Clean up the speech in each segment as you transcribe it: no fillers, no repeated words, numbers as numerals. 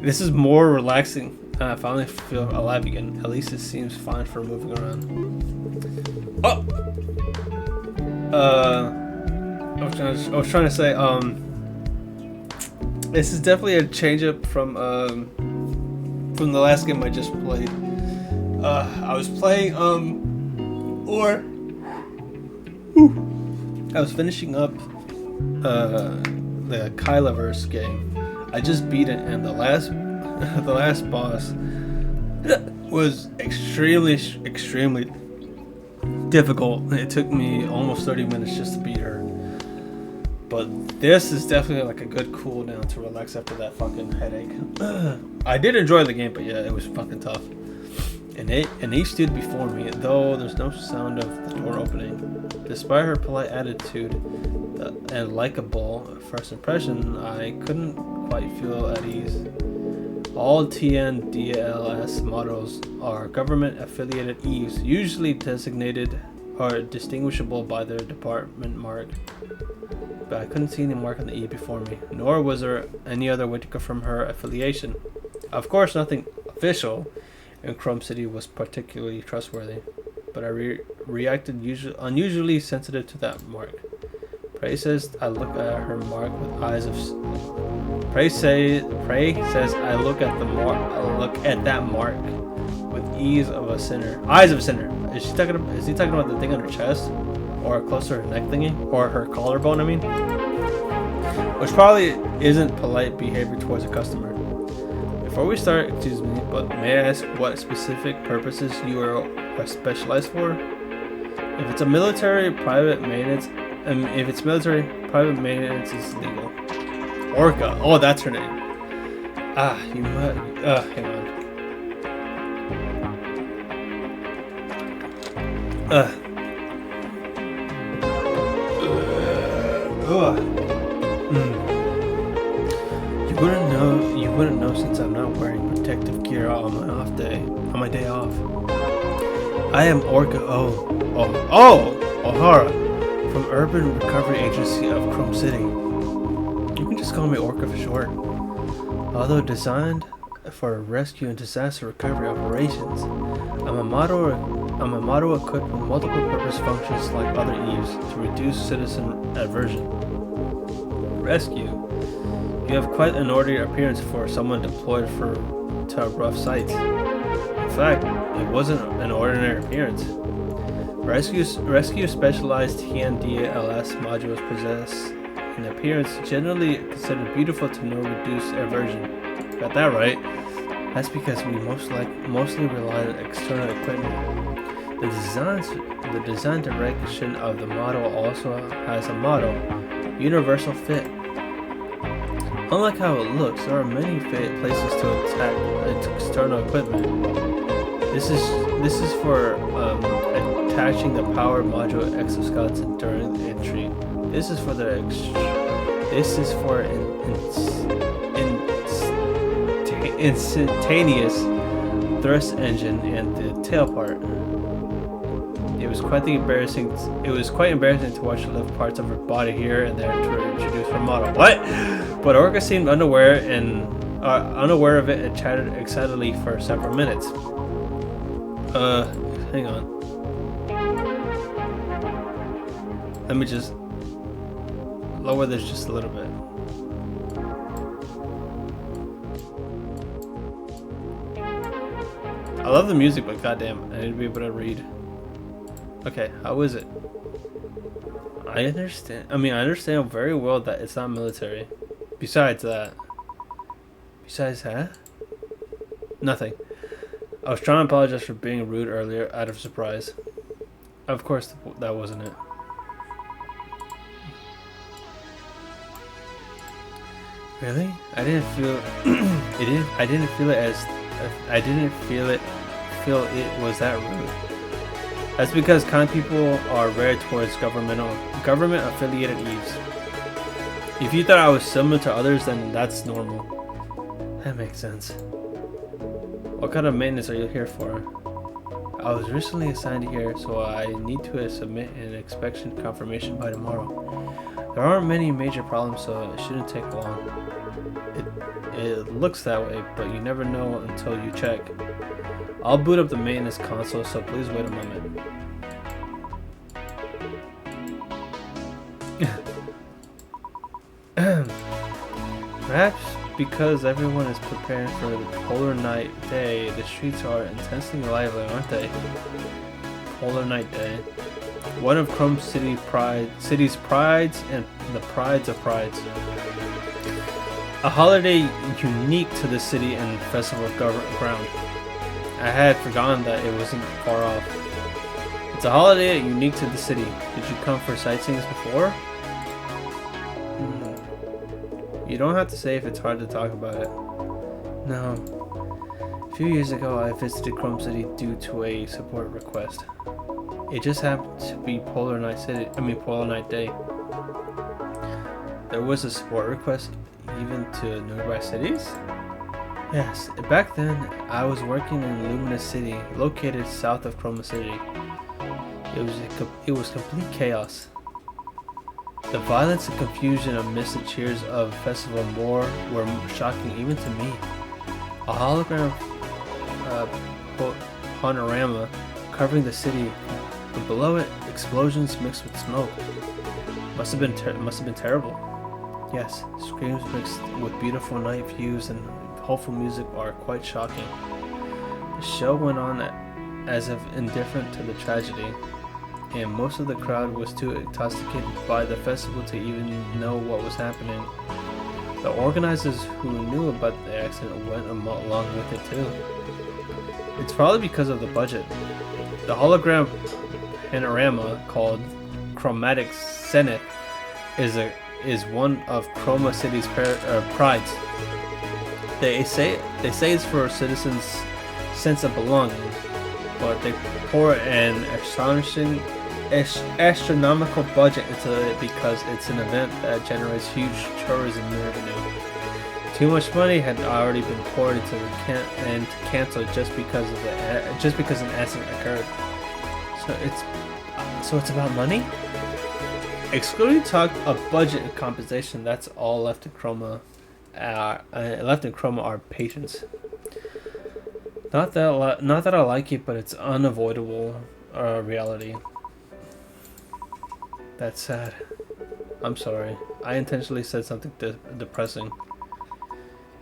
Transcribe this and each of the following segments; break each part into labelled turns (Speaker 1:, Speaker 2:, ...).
Speaker 1: This is more relaxing. I finally feel alive again. At least it seems fine for moving around. Oh! I was trying to say, this is definitely a change up from the last game I just played. I was playing, I was finishing up, the Kylaverse game. I just beat it, and the last boss was extremely difficult. It took me almost 30 minutes just to beat her. But this is definitely like a good cool down to relax after that fucking headache. I did enjoy the game, but yeah, it was fucking tough. And he stood before me, though there's no sound of the door opening. Despite her polite attitude and likable first impression, I couldn't quite feel at ease. All D1AL-ouge models are government-affiliated EVEs, usually designated or distinguishable by their department mark. But I couldn't see any mark on the E before me, nor was there any other way to confirm her affiliation. Of course, nothing official in Chrome City was particularly trustworthy, but I reacted unusually sensitive to that mark. Prey says I look at her mark with eyes of. Prey says I look at the mark. I look at that mark with eyes of a sinner. Is he talking about the thing on her chest, or close to her neck thingy, or her collarbone? I mean, which probably isn't polite behavior towards a customer. Before we start, excuse me, but may I ask what specific purposes you are specialized for? If it's military, private maintenance is legal. Orca. Oh, that's her name. You might. Hang on. You wouldn't know since I'm not wearing protective gear on my day off. I am Orca O'Hara from Urban Recovery Agency of Chrome City. You can just call me Orca for short. Although designed for rescue and disaster recovery operations, I'm a model equipped with multiple purpose functions like other EVEs to reduce citizen aversion. Rescue. You have quite an ordinary appearance for someone deployed to rough sites. In fact, it wasn't an ordinary appearance. Rescue specialized D1AL-ouge modules possess an appearance generally considered beautiful to no reduced aversion. Got that right. That's because we mostly rely on external equipment. The design direction of the model also has a motto: universal fit. Unlike how it looks, there are many places to attack external equipment. This is for attaching the power module exoskeleton during the entry. This is for instantaneous thrust engine and the tail part. It was quite embarrassing to watch her lift parts of her body here and there to introduce her model. What? But Orca seemed unaware of it and chatted excitedly for several minutes. Hang on. Let me just lower this just a little bit. I love the music, but goddamn, I need to be able to read. Okay, how is it? I understand very well that it's not military. Besides that, nothing. I was trying to apologize for being rude earlier out of surprise. Of course, that wasn't it. Really? I didn't feel it was that rude. That's because kind people are rare towards government affiliated EVEs. If you thought I was similar to others, then that's normal. That makes sense. What kind of maintenance are you here for? I was recently assigned here, so I need to submit an inspection confirmation by tomorrow. There aren't many major problems, so it shouldn't take long. It looks that way, but you never know until you check. I'll boot up the maintenance console, so please wait a moment. Perhaps because everyone is preparing for the Polarnight Day, the streets are intensely lively, aren't they? Polarnight Day. One of Chrome City's prides and the prides of prides. A holiday unique to the city and festival ground. I had forgotten that it wasn't far off. It's a holiday unique to the city. Did you come for sightseeing before? You don't have to say if it's hard to talk about it. No. A few years ago, I visited Chrome City due to a support request. It just happened to be Polarnight Day. There was a support request even to nearby cities? Yes, back then I was working in Luminous City, located south of Chroma City. It was complete chaos. The violence and confusion amidst the cheers of Festival More were shocking even to me. A hologram panorama covering the city, and below it, explosions mixed with smoke. Must have been terrible. Yes, screams mixed with beautiful night views and hopeful music are quite shocking. The show went on as if indifferent to the tragedy, and most of the crowd was too intoxicated by the festival to even know what was happening. The organizers who knew about the accident went along with it too. It's probably because of the budget. The hologram panorama, called Chromatic Zenith, is one of Chroma City's prides. They say it's for citizens' sense of belonging, but they pour an astronomical budget into it because it's an event that generates huge tourism revenue. Too much money had already been poured into and canceled just because an accident occurred. So it's about money. Excluding talk of budget and compensation, that's all left in Chroma. Are patience. Not that I like it, but it's unavoidable reality. That's sad. I'm sorry. I intentionally said something depressing.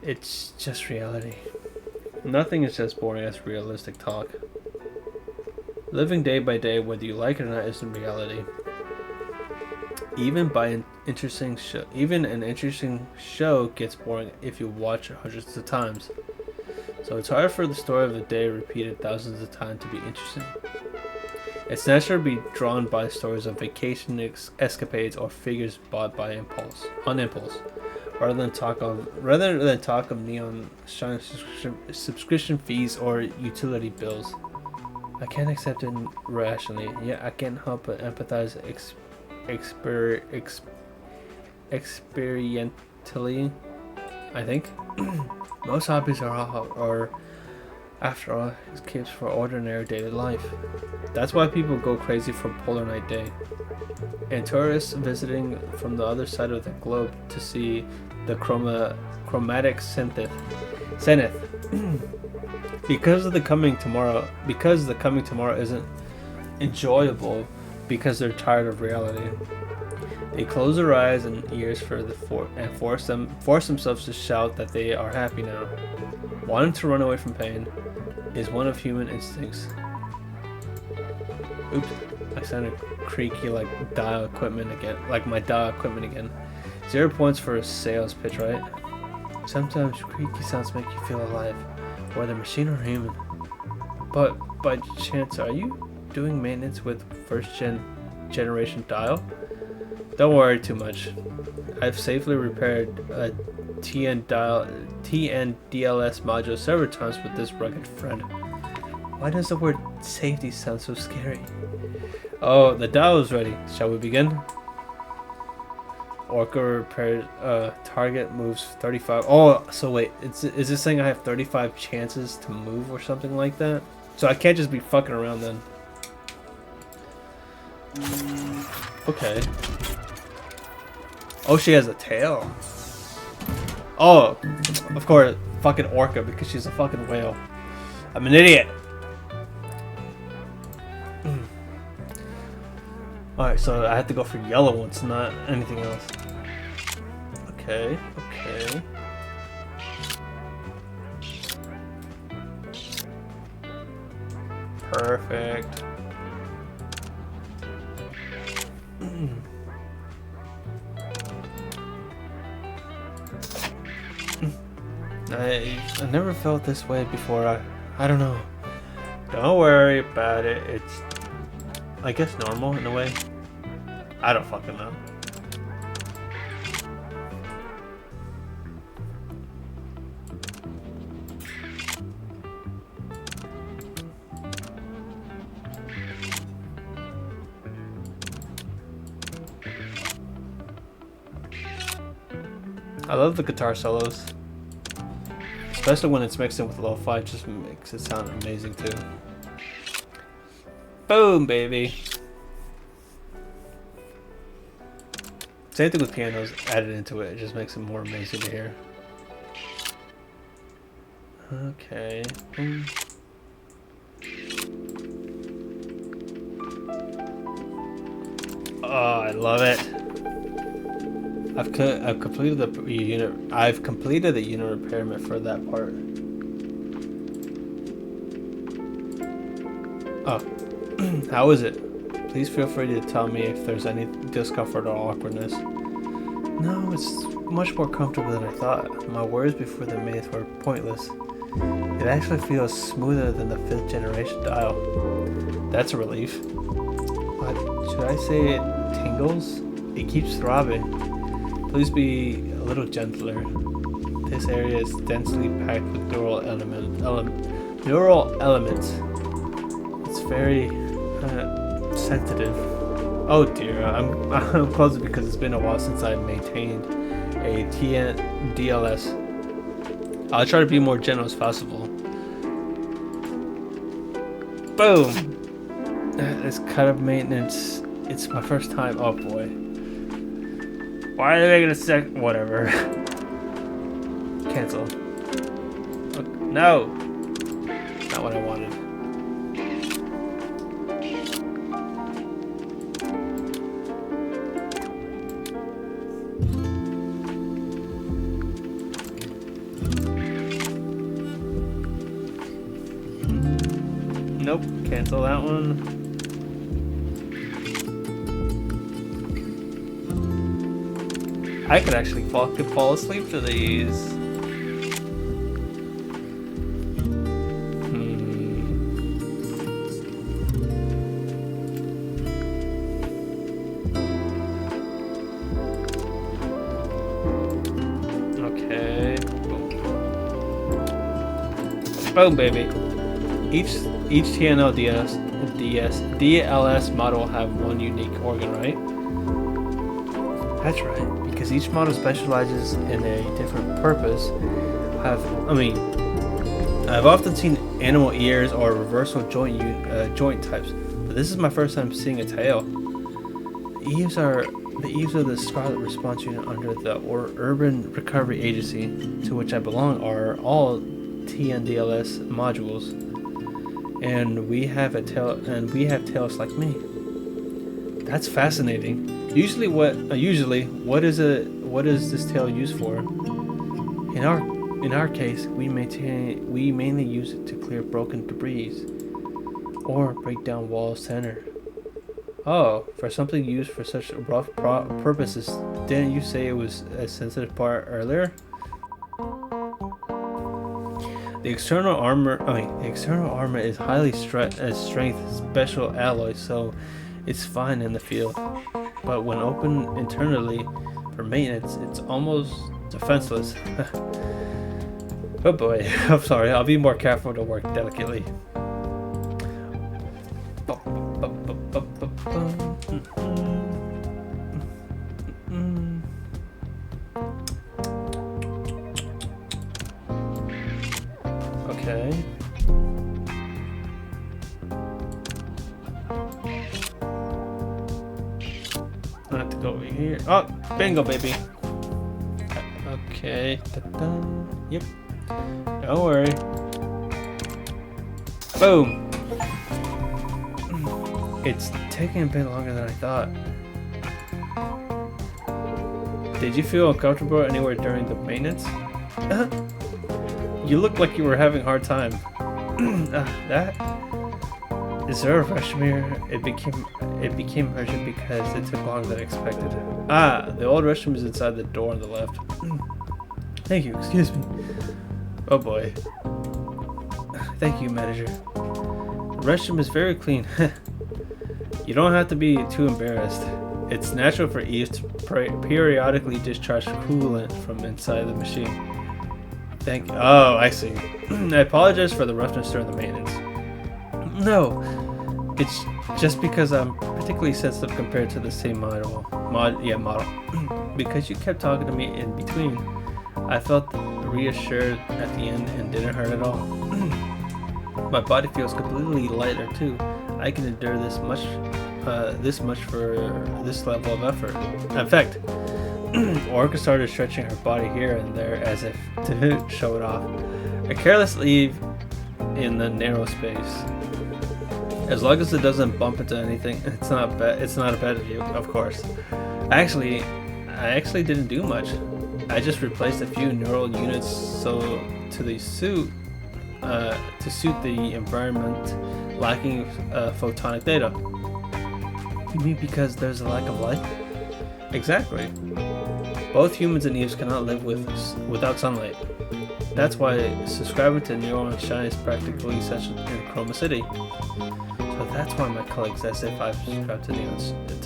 Speaker 1: It's just reality. Nothing is just boring as realistic talk. Living day by day, whether you like it or not, isn't reality. Even an interesting show gets boring if you watch it hundreds of times. So it's hard for the story of the day repeated thousands of times to be interesting. It's natural to be drawn by stories of vacation escapades or figures bought by impulse, rather than talk of neon shine subscription fees or utility bills. I can't accept it rationally, yet I can't help but empathize experientially. I think most hobbies are after all escapes for ordinary daily life. That's why people go crazy for Polarnight Day, and tourists visiting from the other side of the globe to see the chromatic zenith. Because the coming tomorrow isn't enjoyable because they're tired of reality. They close their eyes and ears and force themselves to shout that they are happy now. Wanting to run away from pain is one of human instincts. Oops, I sounded creaky like my dial equipment again. 0 points for a sales pitch, right? Sometimes creaky sounds make you feel alive, whether machine or human. But by chance, are you doing maintenance with first generation dial? Don't worry too much. I've safely repaired a TN-DLS module several times with this rugged friend. Why does the word safety sound so scary? Oh, the dial is ready. Shall we begin? Orca repaired target moves 35. Oh, so wait, is this saying I have 35 chances to move or something like that? So I can't just be fucking around then. Okay. Oh, she has a tail. Oh, of course, fucking orca because she's a fucking whale. I'm an idiot. Alright, so I have to go for yellow ones, not anything else. Okay, okay. Perfect. I never felt this way before. I don't know. Don't worry about it. It's, I guess, normal in a way. I don't fucking know. I love the guitar solos. Especially when it's mixed in with lo-fi, it just makes it sound amazing too. Boom, baby. Same thing with pianos added into it. It just makes it more amazing to hear. Okay. Oh, I love it. I've completed the unit. I've completed the unit repairment for that part. Oh, how is it? Please feel free to tell me if there's any discomfort or awkwardness. No, it's much more comfortable than I thought. My words before the maze were pointless. It actually feels smoother than the 5th generation dial. That's a relief. But should I say it tingles? It keeps throbbing. Please be a little gentler. This area is densely packed with neural elements. It's very sensitive. Oh dear, I'm closing because it's been a while since I maintained a DLS. I'll try to be more gentle as possible. Boom! This cut of maintenance. It's my first time. Oh boy. Why are they making a sec? Whatever. Cancel. No! Not what I wanted. Nope, cancel that one. I could actually fall asleep to these. Okay. Boom, baby. Each TNL DLS model will have one unique organ, right? That's right, because each model specializes in a different purpose. I've often seen animal ears or reversal joint types, but this is my first time seeing a tail. The eaves of the Scarlet Response Unit under the Urban Recovery Agency, to which I belong, are all TNDLS modules, and we have tails like me. That's fascinating. Usually, what is this tail used for? In our case, we mainly use it to clear broken debris or break down wall center. Oh, for something used for such rough purposes, didn't you say it was a sensitive part earlier? The external armor is highly strength special alloy, so it's fine in the field. But when opened internally for maintenance, it's almost defenseless. Oh boy, I'm sorry. I'll be more careful to work delicately. Okay. I have to go over here. Oh, bingo, baby. Okay. Da-da. Yep. Don't worry. Boom. It's taking a bit longer than I thought. Did you feel uncomfortable anywhere during the maintenance? You look like you were having a hard time. That is there a rush mirror? It became urgent because it took longer than expected. The old restroom is inside the door on the left. Thank you. Excuse me. Oh boy. Thank you, manager. The restroom is very clean. You don't have to be too embarrassed. It's natural for Eve to periodically discharge coolant from inside the machine. Oh, I see. I apologize for the roughness during the maintenance. No, it's just because I'm particularly sensitive compared to the same model. Because you kept talking to me in between, I felt reassured at the end and didn't hurt at all. My body feels completely lighter too. I can endure this much for this level of effort. In fact, Orca started stretching her body here and there as if to show it off. A careless Eve in the narrow space. As long as it doesn't bump into anything, it's not a bad view, of course. I actually didn't do much. I just replaced a few neural units to suit the environment lacking photonic data. You mean because there's a lack of light? Exactly. Both humans and Eves cannot live without sunlight. That's why subscribing to Neon Shine is practically essential in Chroma City. So that's why my colleagues asked if I've subscribed to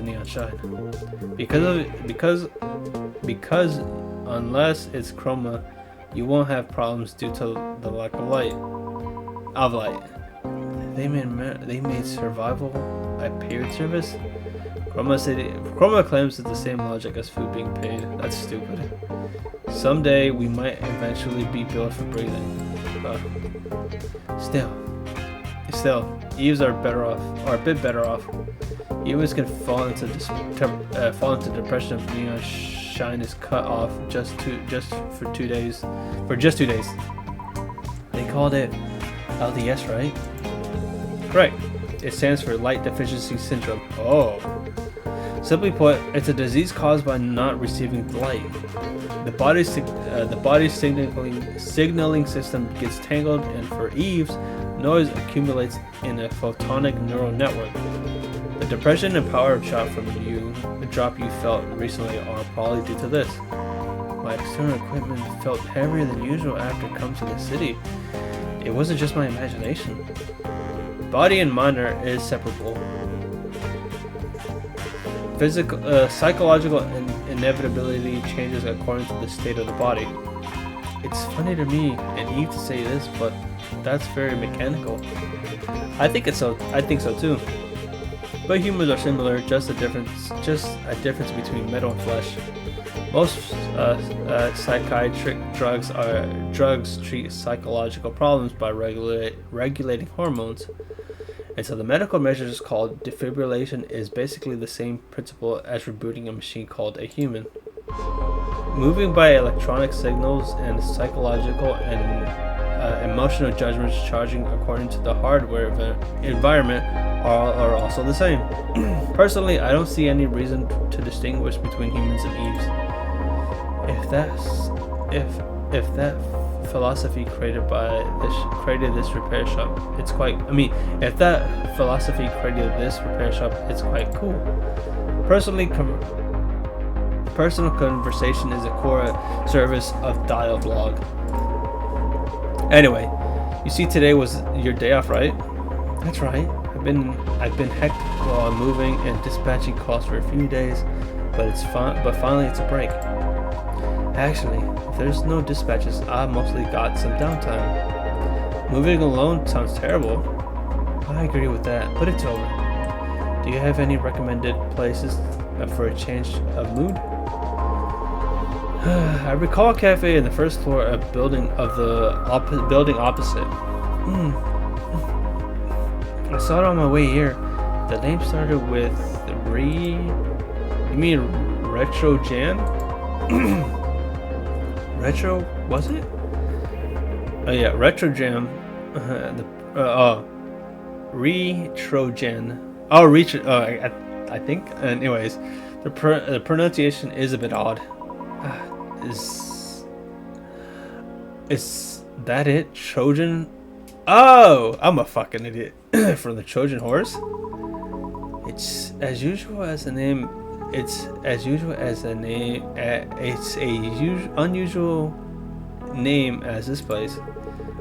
Speaker 1: Neon Shine. Because unless it's Chroma, you won't have problems due to the lack of light. They made survival a paid service. Chroma claims it's the same logic as food being paid. That's stupid. Someday we might eventually be billed for breathing. Still, Eves are a bit better off. Humans can fall into depression if Neon Shine is cut off just for 2 days. For just 2 days. They called it LDS, right? Right. It stands for Light Deficiency Syndrome. Oh. Simply put, it's a disease caused by not receiving light. The body's signaling system gets tangled, and for Eves, noise accumulates in a photonic neural network. The depression and power drop you felt recently are probably due to this. My external equipment felt heavier than usual after coming to the city. It wasn't just my imagination. Body and mind are inseparable. Psychological inevitability changes according to the state of the body. It's funny to me and Eve to say this, but that's very mechanical. I think so too. But humans are similar, just a difference between metal and flesh. Most psychiatric drugs treat psychological problems by regulating hormones. And so the medical measure is called defibrillation is basically the same principle as rebooting a machine called a human. Moving by electronic signals and psychological and emotional judgments charging according to the hardware environment are also the same. Personally, I don't see any reason to distinguish between humans and Eves. If that philosophy created this repair shop, if that philosophy created this repair shop, it's quite cool. Personal conversation is a core service of D1AL-ouge. Anyway, you see, today was your day off, right? That's right. I've been hectic while I'm moving and dispatching calls for a few days, but it's fun. But finally, it's a break. Actually, if there's no dispatches, I mostly got some downtime. Moving alone sounds terrible. I agree with that, but it's over. Do you have any recommended places for a change of mood? I recall a cafe in the first floor of building opposite. I saw it on my way here. The name started with You mean Retro Jan? Retro, was it? Oh yeah, Retro Jam. Retrogen. Oh, I think. Anyways, the pronunciation is a bit odd. Is that it? Trojan? Oh, I'm a fucking idiot. From the Trojan horse. It's as usual as the name. It's as usual as the name. It's a unusual name as this place.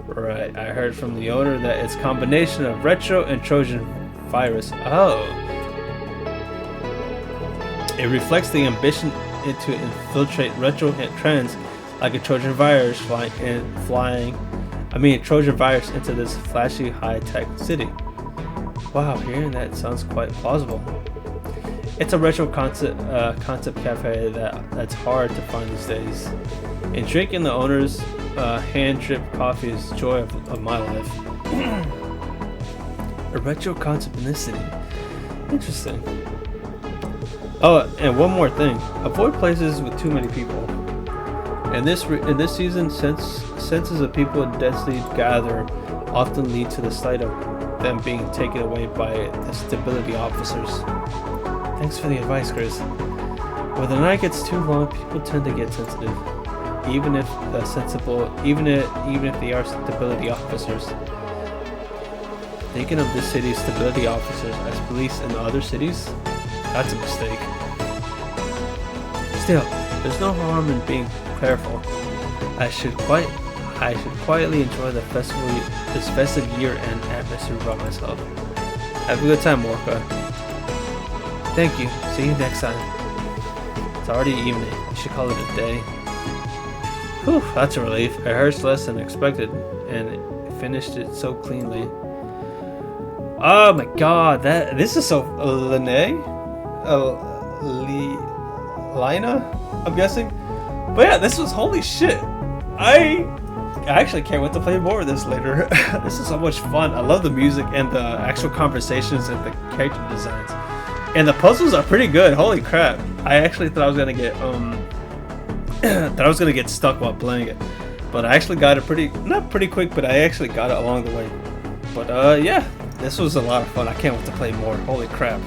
Speaker 1: Right, I heard from the owner that it's a combination of retro and Trojan virus. Oh. It reflects the ambition to infiltrate retro trends like a Trojan virus Trojan virus into this flashy high-tech city. Wow, hearing that sounds quite plausible. It's a retro concept cafe that's hard to find these days. And drinking the owner's hand-dripped coffee is the joy of my life. A retro concept in this city. Interesting. Oh, and one more thing. Avoid places with too many people. In this season, senses of people densely gather often lead to the sight of them being taken away by the stability officers. Thanks for the advice, Chris. When the night gets too long, people tend to get sensitive, even if they are stability officers. Thinking of this city's stability officers as police in other cities, that's a mistake. Still, there's no harm in being careful. I should quietly enjoy this festive year-end atmosphere by myself. Have a good time, Morka. Thank you. See you next time. It's already evening. We should call it a day. Whew, that's a relief. I rehearsed less than expected and finished it so cleanly. Oh my god, this is so Lina, I'm guessing. But yeah, this was holy shit. I actually can't wait to play more of this later. This is so much fun. I love the music and the actual conversations and the character designs. And the puzzles are pretty good. Holy crap. I actually thought I was gonna get stuck while playing it. But I actually got it not pretty quick, but I actually got it along the way. But yeah, this was a lot of fun. I can't wait to play more. Holy crap.